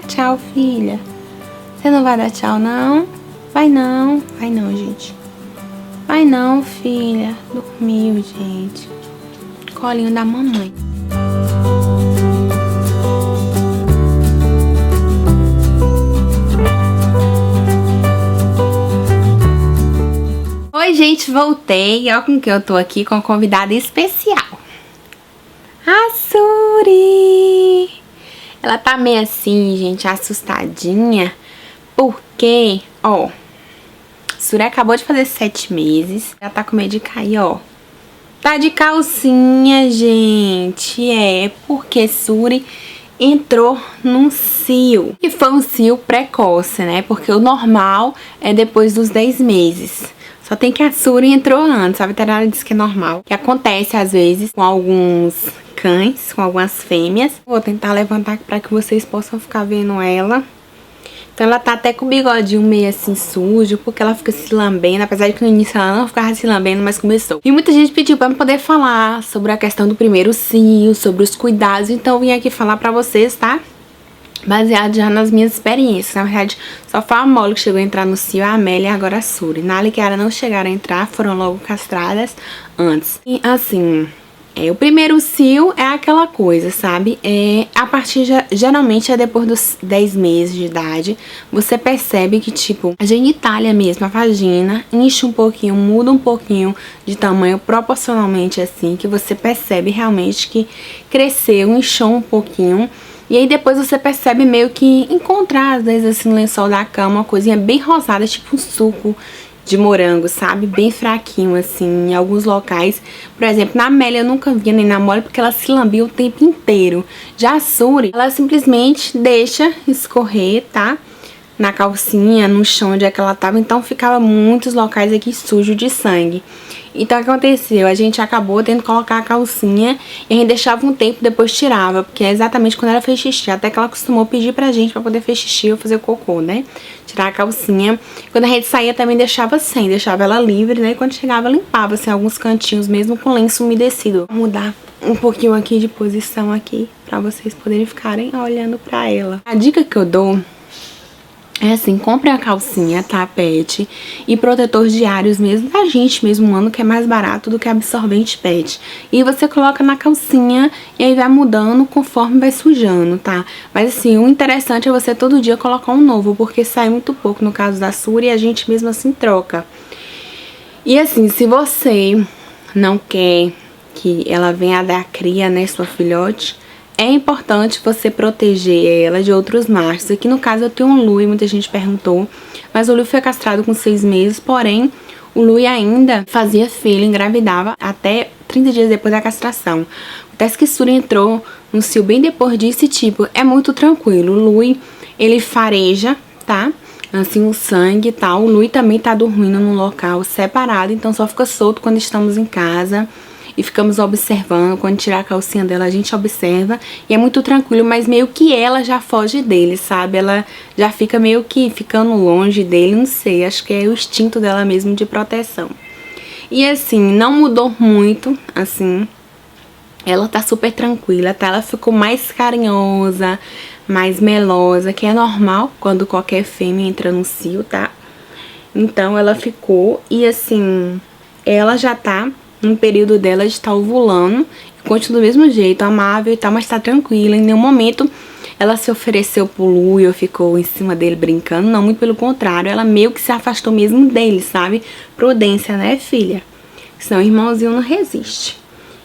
Tchau, filha. Você não vai dar tchau, não? Vai não, gente. Vai não, filha. Dormiu, gente. Colinho da mamãe. Oi, gente, voltei. Olha com que eu tô aqui com uma convidada especial. A Suri. Ela tá meio assim, gente, assustadinha. Porque, ó, Suri acabou de fazer 7 meses. Ela tá com medo de cair, ó. Tá de calcinha, gente. É, porque Suri entrou num cio. E foi um cio precoce, né? Porque o normal é depois dos 10 meses. Só tem que a Suri entrou antes. A veterinária disse que é normal. Que acontece às vezes com alguns cães, com algumas fêmeas. Vou tentar levantar aqui pra que vocês possam ficar vendo ela. Então ela tá até com o bigodinho meio assim sujo, porque ela fica se lambendo, apesar de que no início ela não ficava se lambendo, mas começou. E muita gente pediu pra eu poder falar sobre a questão do primeiro cio, sobre os cuidados, então eu vim aqui falar pra vocês, tá? Baseado já nas minhas experiências. Na verdade, só foi a Molly que chegou a entrar no cio, a Amélia e agora a Suri. Nala e Kiara não chegaram a entrar, foram logo castradas antes. E assim, o primeiro cio é aquela coisa, sabe? A partir, geralmente é depois dos 10 meses de idade, você percebe que, tipo, a genitália mesmo, a vagina, incha um pouquinho, muda um pouquinho de tamanho proporcionalmente assim, que você percebe realmente que cresceu, inchou um pouquinho. E aí depois você percebe meio que encontrar, às vezes, assim, no lençol da cama, uma coisinha bem rosada, tipo um suco de morango, sabe? Bem fraquinho, assim, em alguns locais. Por exemplo, na Amélia eu nunca via, nem na Molly, porque ela se lambia o tempo inteiro. Já a Suri, ela simplesmente deixa escorrer, tá? Na calcinha, no chão onde é que ela tava, então ficava muitos locais aqui sujos de sangue. Então o que aconteceu? A gente acabou tendo que colocar a calcinha e a gente deixava um tempo, depois tirava, porque é exatamente quando ela fez xixi, até que ela costumou pedir pra gente pra poder fazer xixi ou fazer o cocô, né? Tirar a calcinha. Quando a gente saía também deixava sem, deixava ela livre, né? E quando chegava limpava, assim, alguns cantinhos mesmo com lenço umedecido. Vou mudar um pouquinho aqui de posição aqui, pra vocês poderem ficarem olhando pra ela. A dica que eu dou é assim, compre a calcinha, tá, pet, e protetor diários mesmo, da gente mesmo, mano, que é mais barato do que absorvente pet. E você coloca na calcinha e aí vai mudando conforme vai sujando, tá? Mas assim, o interessante é você todo dia colocar um novo, porque sai muito pouco no caso da Suri e a gente mesmo assim troca. E assim, se você não quer que ela venha dar cria, né, sua filhote, é importante você proteger ela de outros machos. Aqui no caso eu tenho um Louis, muita gente perguntou, mas o Louis foi castrado com 6 meses, porém o Louis ainda fazia filho, engravidava até 30 dias depois da castração. Acontece que Suri entrou no cio bem depois disso e, tipo, é muito tranquilo. O Louis, ele fareja, tá? Assim, o sangue e tal. O Louis também tá dormindo num local separado, então só fica solto quando estamos em casa. E ficamos observando, quando tirar a calcinha dela a gente observa. E é muito tranquilo, mas meio que ela já foge dele, sabe? Ela já fica meio que ficando longe dele, não sei. Acho que é o instinto dela mesmo de proteção. E assim, não mudou muito, assim. Ela tá super tranquila, tá? Ela ficou mais carinhosa, mais melosa, que é normal quando qualquer fêmea entra no cio, tá? Então ela ficou e assim, ela já tá no período dela de estar ovulando, continua do mesmo jeito, amável e tal, mas tá tranquila. Em nenhum momento ela se ofereceu pro Louis ou ficou em cima dele brincando, não, muito pelo contrário, ela meio que se afastou mesmo dele, sabe? Prudência, né, filha? Senão o irmãozinho não resiste.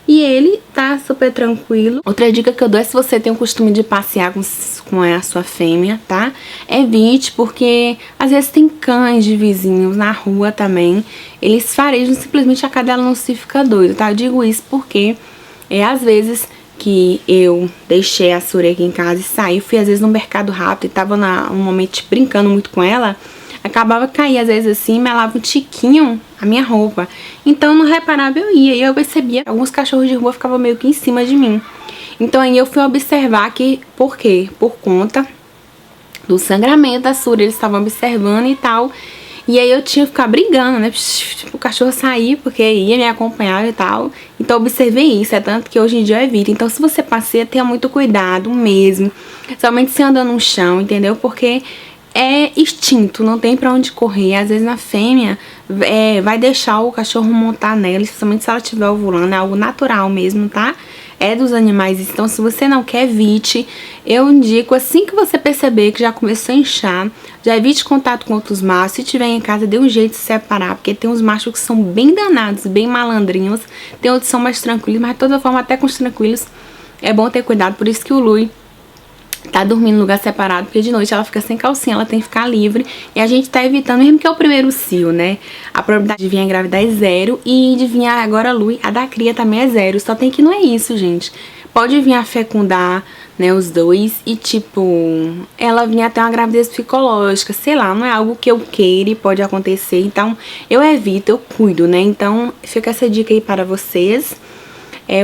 E ele tá super tranquilo. Outra dica que eu dou é, se você tem o costume de passear com a sua fêmea, tá? Evite, porque às vezes tem cães de vizinhos na rua também. Eles farejam, simplesmente a cadela não se fica doida, tá? Eu digo isso porque às vezes que eu deixei a Suri aqui em casa e saí, fui às vezes no mercado rápido e tava um momento brincando muito com ela, acabava cair às vezes assim, melava um tiquinho a minha roupa. Então não reparava, eu ia. E eu percebia que alguns cachorros de rua ficavam meio que em cima de mim. Então aí eu fui observar que, por quê? Por conta do sangramento da Suri, eles estavam observando e tal. E aí eu tinha que ficar brigando, né? O cachorro sair porque ia me acompanhar e tal. Então eu observei isso, é tanto que hoje em dia eu evito. Então se você passeia, tenha muito cuidado mesmo. Somente se anda no chão, entendeu? Porque é instinto, não tem pra onde correr. Às vezes na fêmea vai deixar o cachorro montar nela, especialmente se ela estiver ovulando, é algo natural mesmo, tá? É dos animais, então se você não quer, evite. Eu indico, assim que você perceber que já começou a inchar, já evite contato com outros machos. Se tiver em casa, dê um jeito de separar, porque tem uns machos que são bem danados, bem malandrinhos. Tem outros que são mais tranquilos, mas de toda forma, até com os tranquilos, é bom ter cuidado. Por isso que o Lui tá dormindo em lugar separado, porque de noite ela fica sem calcinha, ela tem que ficar livre. E a gente tá evitando, mesmo que é o primeiro cio, né? A probabilidade de vir engravidar é 0 e de vir agora a Lui, a da cria também é 0. Só tem que não é isso, gente. Pode vir a fecundar, né, os dois e, tipo, ela vir até uma gravidez psicológica, sei lá, não é algo que eu queira e pode acontecer. Então, eu evito, eu cuido, né? Então, fica essa dica aí para vocês.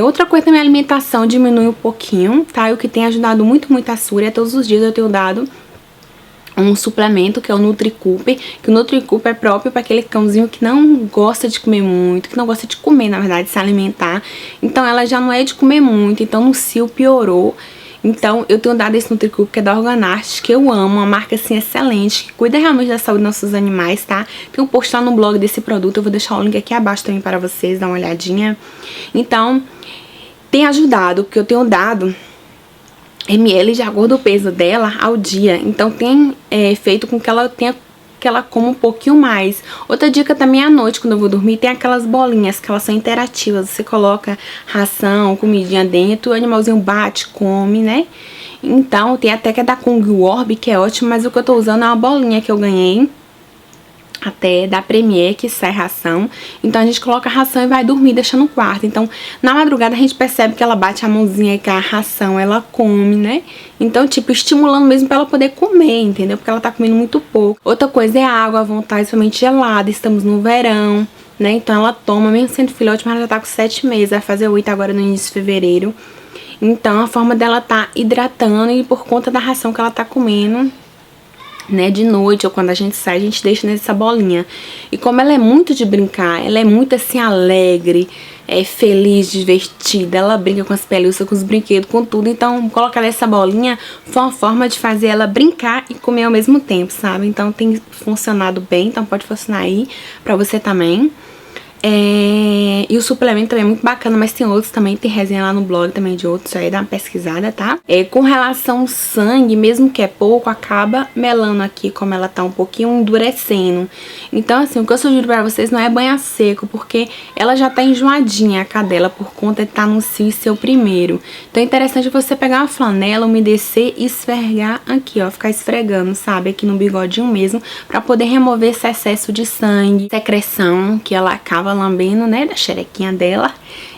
Outra coisa da minha alimentação diminui um pouquinho, tá? O que tem ajudado muito, muito a Súria. Todos os dias eu tenho dado um suplemento que é o Nutricuper, que o Nutricuper é próprio para aquele cãozinho que não gosta de comer muito, que não gosta de comer, na verdade, se alimentar. Então ela já não é de comer muito, então no cio piorou. Então eu tenho dado esse Nutricuper, que é da Organart, que eu amo, uma marca assim excelente, que cuida realmente da saúde dos nossos animais, tá? Tem um post lá no blog desse produto, eu vou deixar o link aqui abaixo também para vocês, dar uma olhadinha. Então, tem ajudado, porque eu tenho dado ml de acordo com o peso dela ao dia. Então tem feito com que ela coma um pouquinho mais. Outra dica também, à noite, quando eu vou dormir, tem aquelas bolinhas que elas são interativas. Você coloca ração, comidinha dentro, o animalzinho bate, come, né? Então, tem até que é da Kung Orb, que é ótimo, mas o que eu tô usando é uma bolinha que eu ganhei até da Premier, que sai ração. Então a gente coloca a ração e vai dormir, deixa no quarto. Então na madrugada a gente percebe que ela bate a mãozinha e que a ração ela come, né? Então, tipo, estimulando mesmo pra ela poder comer, entendeu? Porque ela tá comendo muito pouco. Outra coisa é a água à vontade, somente gelada. Estamos no verão, né? Então ela toma, mesmo sendo filhote, mas ela já tá com 7 meses, vai fazer 8 agora no início de fevereiro. Então a forma dela tá hidratando e por conta da ração que ela tá comendo, né, de noite ou quando a gente sai, a gente deixa nessa bolinha. E como ela é muito de brincar, ela é muito assim alegre, feliz, divertida, ela brinca com as pelúcias, com os brinquedos, com tudo. Então colocar nessa bolinha foi uma forma de fazer ela brincar e comer ao mesmo tempo, sabe? Então tem funcionado bem, então pode funcionar aí pra você também. E o suplemento também é muito bacana, mas tem outros também, tem resenha lá no blog também de outros, aí dá uma pesquisada, tá? Com relação ao sangue, mesmo que é pouco, acaba melando aqui, como ela tá um pouquinho endurecendo. Então assim, o que eu sugiro pra vocês não é banho a seco, porque ela já tá enjoadinha a cadela, por conta de estar no cio e ser o primeiro. Então é interessante você pegar uma flanela, umedecer e esfregar aqui, ó, ficar esfregando, sabe? Aqui no bigodinho mesmo, pra poder remover esse excesso de sangue, secreção, que ela acaba lambendo, né, da xerequinha dela.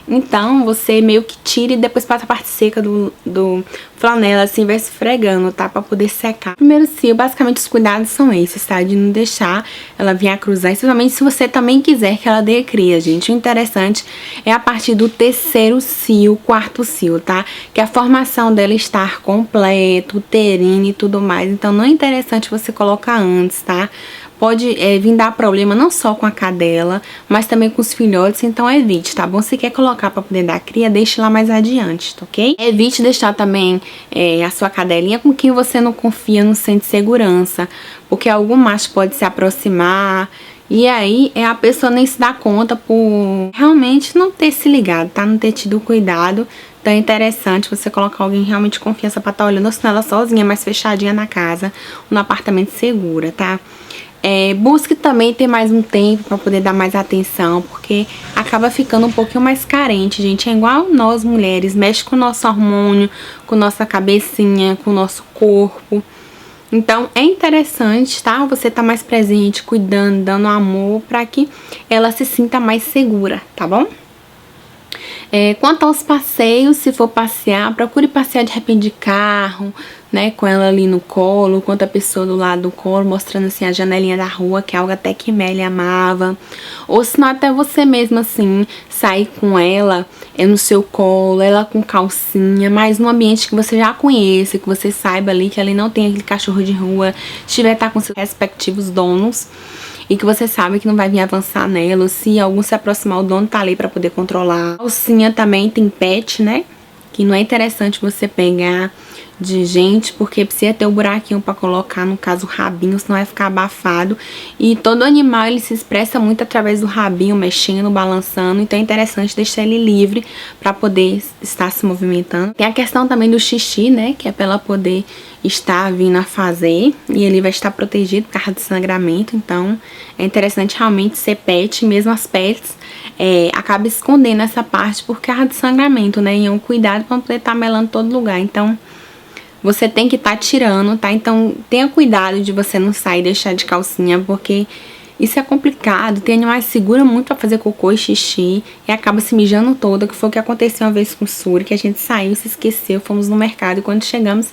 Então você meio que tira e depois passa a parte seca do flanela, assim, vai esfregando, tá? Pra poder secar. Primeiro cio, basicamente os cuidados são esses, tá? De não deixar ela vir a cruzar, especialmente se você também quiser que ela dê cria, gente. O interessante é a partir do 3º cio, 4º cio, tá? Que a formação dela estar completo, uterina e tudo mais. Então não é interessante você colocar antes, tá? Pode vir dar problema não só com a cadela, mas também com os filhotes, então evite, tá bom? Se quer colocar pra poder dar cria, deixe lá mais adiante, tá ok? Evite deixar também a sua cadelinha com quem você não confia, não sente segurança, porque algum macho pode se aproximar e aí a pessoa nem se dá conta por realmente não ter se ligado, tá? Não ter tido cuidado. Então é interessante você colocar alguém realmente de confiança pra estar olhando, ou senão ela sozinha, mais fechadinha na casa, ou no apartamento segura, tá? Busque também ter mais um tempo pra poder dar mais atenção, porque acaba ficando um pouquinho mais carente, gente. É igual nós mulheres, mexe com o nosso hormônio, com nossa cabecinha, com o nosso corpo. Então é interessante, tá? Você tá mais presente, cuidando, dando amor pra que ela se sinta mais segura, tá bom? Quanto aos passeios, se for passear, procure passear de repente de carro, né, com ela ali no colo, com outra pessoa do lado do colo, mostrando assim a janelinha da rua, que é algo até que Melly amava. Ou se não, até você mesma assim, sair com ela no seu colo, ela com calcinha, mas num ambiente que você já conheça, que você saiba ali que ali não tem aquele cachorro de rua, estiver com seus respectivos donos. e que você sabe que não vai vir avançar nela, ou se algum se aproximar, o dono tá ali pra poder controlar. A calcinha também tem pet, né? Que não é interessante você pegar de gente, porque precisa ter o buraquinho pra colocar, no caso o rabinho, senão vai ficar abafado. E todo animal, ele se expressa muito através do rabinho, mexendo, balançando, então é interessante deixar ele livre pra poder estar se movimentando. Tem a questão também do xixi, né, que é pra ela poder estar vindo a fazer, e ele vai estar protegido por causa do sangramento, então é interessante realmente ser pet, mesmo as pets acaba escondendo essa parte por causa do sangramento, né, e é um cuidado pra não poder estar melando todo lugar, então você tem que estar tirando, tá? Então tenha cuidado de você não sair e deixar de calcinha, porque isso é complicado. Tem animais que seguram muito pra fazer cocô e xixi e acaba se mijando toda, que foi o que aconteceu uma vez com Suri, que a gente saiu e se esqueceu, fomos no mercado e quando chegamos,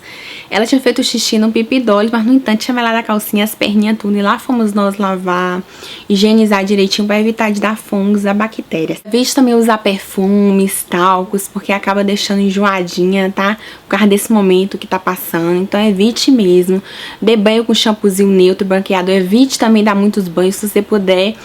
ela tinha feito xixi no pipi dole, mas no entanto tinha melado a calcinha, as perninhas, tudo, e lá fomos nós lavar, higienizar direitinho pra evitar de dar fungos a bactérias. Evite também usar perfumes, talcos, porque acaba deixando enjoadinha, tá? Por causa desse momento que tá passando, então evite mesmo. Dê banho com shampoozinho neutro, branqueador, evite também dar muitos banhos. Se você puder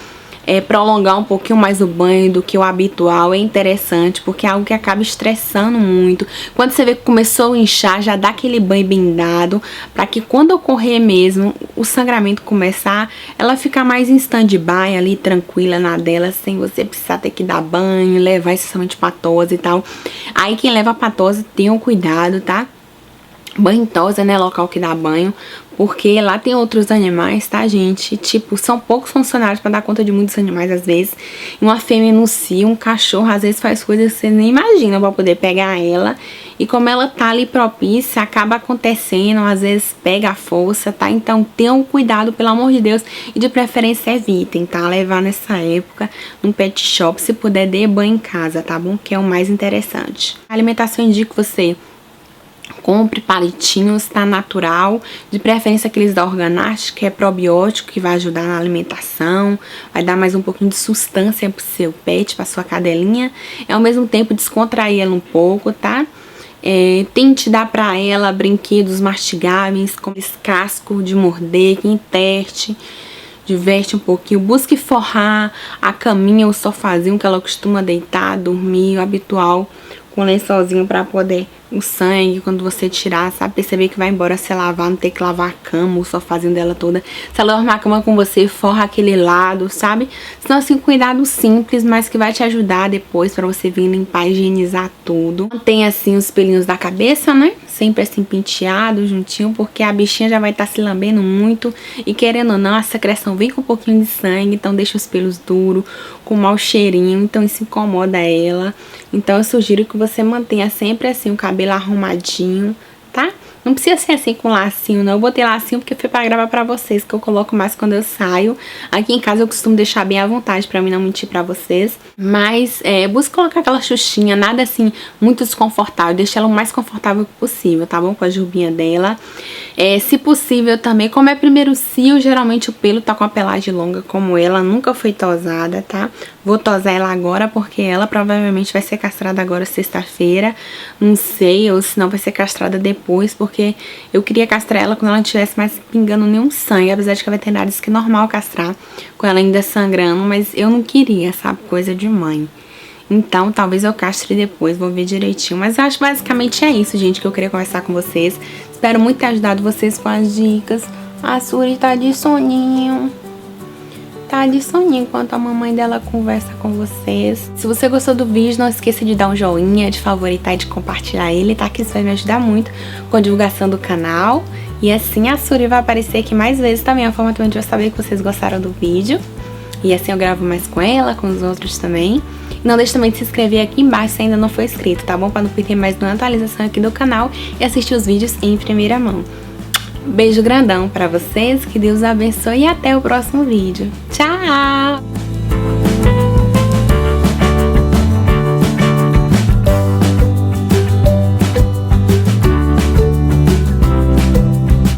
prolongar um pouquinho mais o banho do que o habitual, é interessante, porque é algo que acaba estressando muito. Quando você vê que começou a inchar, já dá aquele banho bem dado, para que quando ocorrer mesmo o sangramento começar, ela ficar mais em stand-by ali, tranquila na dela, sem você precisar ter que dar banho, levar excessivamente pra tosa e tal. Aí quem leva pra tosa, tenham cuidado, tá? Banho em tosa, né, local que dá banho, porque lá tem outros animais, tá, gente? Tipo, são poucos funcionários pra dar conta de muitos animais, às vezes. Uma fêmea no cio, um cachorro, às vezes faz coisas que você nem imagina pra poder pegar ela. E como ela tá ali propícia, acaba acontecendo, às vezes pega a força, tá? Então tenham cuidado, pelo amor de Deus, e de preferência evitem, tá? Levar nessa época num pet shop, se puder, dê banho em casa, tá bom? Que é o mais interessante. A alimentação indica que você compre palitinhos, tá, natural, de preferência aqueles da Organarte, que é probiótico, que vai ajudar na alimentação, vai dar mais um pouquinho de sustância pro seu pet, pra sua cadelinha, e ao mesmo tempo descontrair ela um pouco, tá? Tente dar pra ela brinquedos mastigáveis, como esse casco de morder, que enterte, diverte um pouquinho, busque forrar a caminha, o sofazinho que ela costuma deitar, dormir, o habitual, com lençolzinho pra poder o sangue, quando você tirar, sabe, perceber que vai embora se lavar, não ter que lavar a cama, o sofazinho dela toda. Se ela dormir a cama com você, forra aquele lado, sabe? Então, assim, cuidado simples, mas que vai te ajudar depois pra você vir limpar e higienizar tudo. Tem, assim, os pelinhos da cabeça, né? Sempre assim, penteado, juntinho, porque a bichinha já vai estar se lambendo muito e, querendo ou não, a secreção vem com um pouquinho de sangue, então deixa os pelos duros, com mau cheirinho, então isso incomoda ela. Então eu sugiro que você mantenha sempre assim o cabelo arrumadinho, tá? Não precisa ser assim com lacinho, não. Eu botei lacinho porque foi pra gravar pra vocês, que eu coloco mais quando eu saio. Aqui em casa eu costumo deixar bem à vontade pra mim não mentir pra vocês. Mas busque colocar aquela xuxinha, nada assim muito desconfortável. Deixa ela o mais confortável possível, tá bom? Com a jubinha dela. Se possível também, como é primeiro cio, geralmente o pelo tá com a pelagem longa como ela, nunca foi tosada, tá? Vou tosar ela agora porque ela provavelmente vai ser castrada agora sexta-feira. Não sei, ou se não vai ser castrada depois, porque eu queria castrar ela quando ela não tivesse mais pingando nenhum sangue, apesar de que a veterinária disse que é normal castrar com ela ainda sangrando, mas eu não queria, sabe? Coisa de mãe. Então, talvez eu castre depois, vou ver direitinho. Mas eu acho que basicamente é isso, gente, que eu queria conversar com vocês. Espero muito ter ajudado vocês com as dicas. A Suri tá de soninho. Tá de soninho enquanto a mamãe dela conversa com vocês. Se você gostou do vídeo, não esqueça de dar um joinha, de favoritar e de compartilhar ele, tá? Que isso vai me ajudar muito com a divulgação do canal. E assim a Suri vai aparecer aqui mais vezes também. É uma forma também de eu saber que vocês gostaram do vídeo. E assim eu gravo mais com ela, com os outros também. Não deixe também de se inscrever aqui embaixo se ainda não for inscrito, tá bom? Para não perder mais nenhuma atualização aqui do canal e assistir os vídeos em primeira mão. Beijo grandão pra vocês, que Deus abençoe e até o próximo vídeo. Tchau!